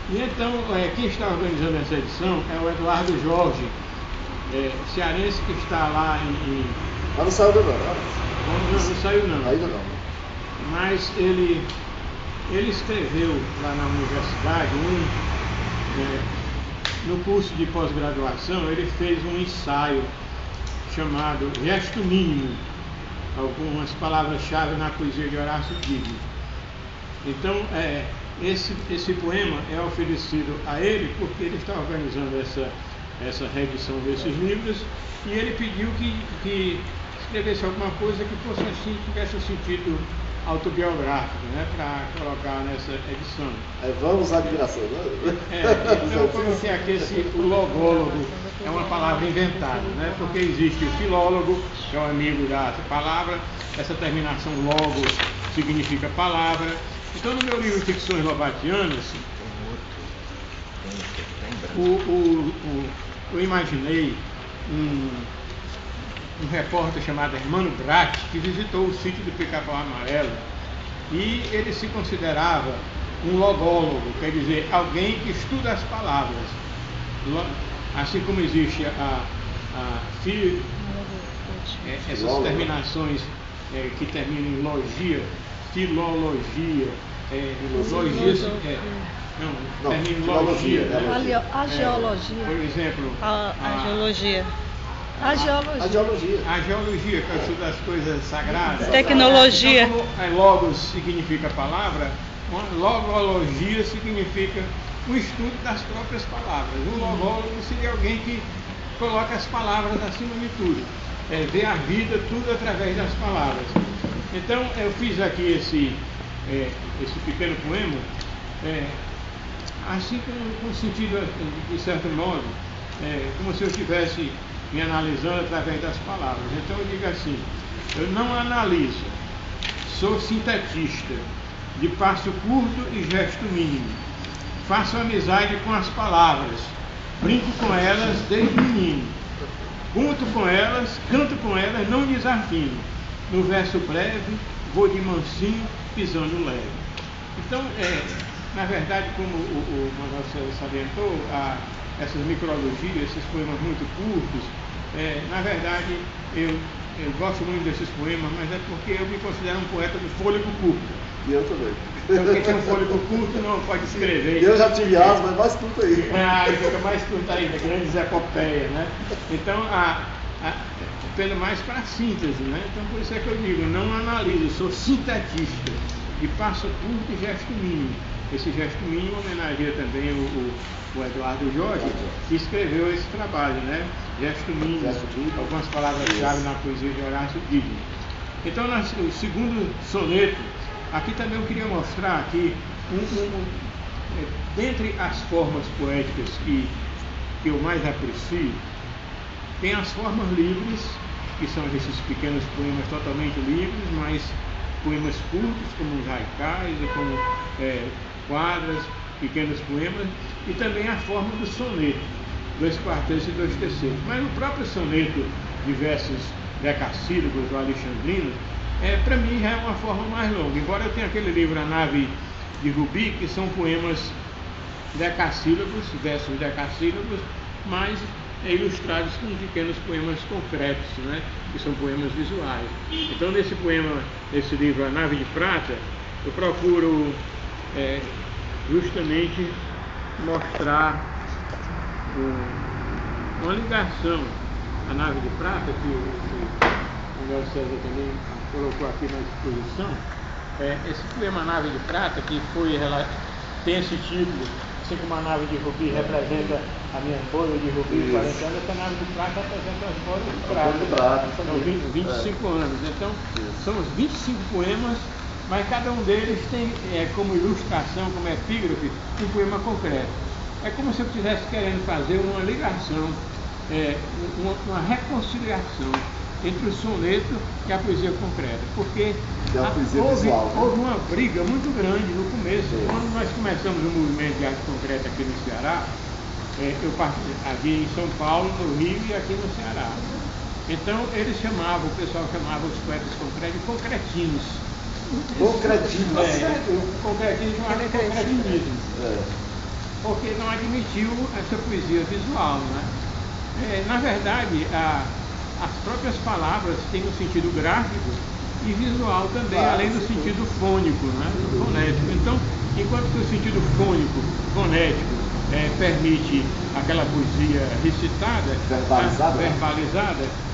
E então, quem está organizando essa edição é o Eduardo Jorge, cearense, que está lá em... Mas não saiu não. Não saiu não. Ainda não. Mas ele escreveu lá na universidade, no curso de pós-graduação, ele fez um ensaio chamado Gesto Mínimo, algumas palavras-chave na poesia de Horácio Digno. Então, esse poema é oferecido a ele porque ele está organizando essa reedição desses livros, e ele pediu que escrevesse alguma coisa que fosse assim, tivesse um sentido autobiográfico, né, para colocar nessa edição. Vamos à admiração, né? Então eu coloquei aqui o logólogo, é uma palavra inventada, né, porque existe o filólogo, que é o amigo da palavra, essa terminação logo significa palavra. Então, no meu livro Ficções Lovatianas, eu imaginei um repórter chamado Hermano Brat, que visitou o sítio do Pica-Pau Amarelo, e ele se considerava um logólogo, quer dizer, alguém que estuda as palavras. Assim como existe essas terminações que terminam em logia, filologia, termina em logia. A geologia. Por exemplo, a geologia. A geologia. A geologia, que é o estudo das coisas sagradas. Tecnologia. Então, como logos significa palavra, logologia significa o estudo das próprias palavras. Um logólogo seria alguém que coloca as palavras acima de tudo. Vê a vida tudo através das palavras. Então, eu fiz aqui esse pequeno poema, assim com sentido, de certo modo, como se eu estivesse me analisando através das palavras. Então eu digo assim: eu não analiso, sou sintetista, de passo curto e gesto mínimo. Faço amizade com as palavras, brinco com elas desde menino. Conto com elas, canto com elas, não desafino. No verso breve, vou de mansinho, pisando leve. Então, na verdade, como o Manuel salientou, essas micrologias, esses poemas muito curtos, na verdade, eu gosto muito desses poemas, mas é porque eu me considero um poeta de fôlego curto. E eu também. Então, quem tem um fôlego curto não pode escrever. Eu já tive asma, mas mais curto aí. Fica mais curto ainda, grandes epopeias, né? Então, pelo mais para a síntese, né? Então, por isso é que eu digo, não analiso, sou sintetista, de passo curto e gesto mínimo. Esse gesto mínimo homenageia também o Eduardo Jorge, que escreveu esse trabalho, né? Gesto mínimo, algumas palavras-chave na poesia de Horácio Digno. Então, o segundo soneto, aqui também eu queria mostrar aqui, dentre as formas poéticas que eu mais aprecio, tem as formas livres, que são esses pequenos poemas totalmente livres, mas poemas curtos, como os haikais, como quadras, pequenos poemas, e também a forma do soneto, 2 quartetos e 2 terceiros. Mas o próprio soneto de versos decassílabos ou alexandrinos, para mim já é uma forma mais longa, embora eu tenha aquele livro A Nave de Rubi, que são poemas decassílabos, versos decassílabos, mas ilustrados com pequenos poemas concretos, né? Que são poemas visuais. Então, nesse livro A Nave de Prata, eu procuro justamente mostrar uma ligação. A Nave de Prata, que o Manuel César também colocou aqui na exposição, esse poema A Nave de Prata, que tem esse título, assim como a nave de Rubi representa a minha boia de Rubi, 40 anos, essa nave de prata representa as boias de prata. São 25 anos. Então, são os 25 poemas, mas cada um deles tem como ilustração, como epígrafe, um poema concreto. É como se eu estivesse querendo fazer uma ligação, uma reconciliação entre o soneto e a poesia concreta, porque houve uma briga muito grande no começo. Quando nós começamos o movimento de arte concreta aqui no Ceará, eu aqui em São Paulo, no Rio e aqui no Ceará. Então o pessoal chamava os poetas concretos de concretinos. Concretinos? Concretinos chamava de concretinismo. porque não admitiu essa poesia visual, né? Na verdade, as próprias palavras têm um sentido gráfico e visual também, Claro, além do sentido fônico, né? Fonético. Então, enquanto que o sentido fônico, fonético, permite aquela poesia recitada, Verbalizada. verbalizada,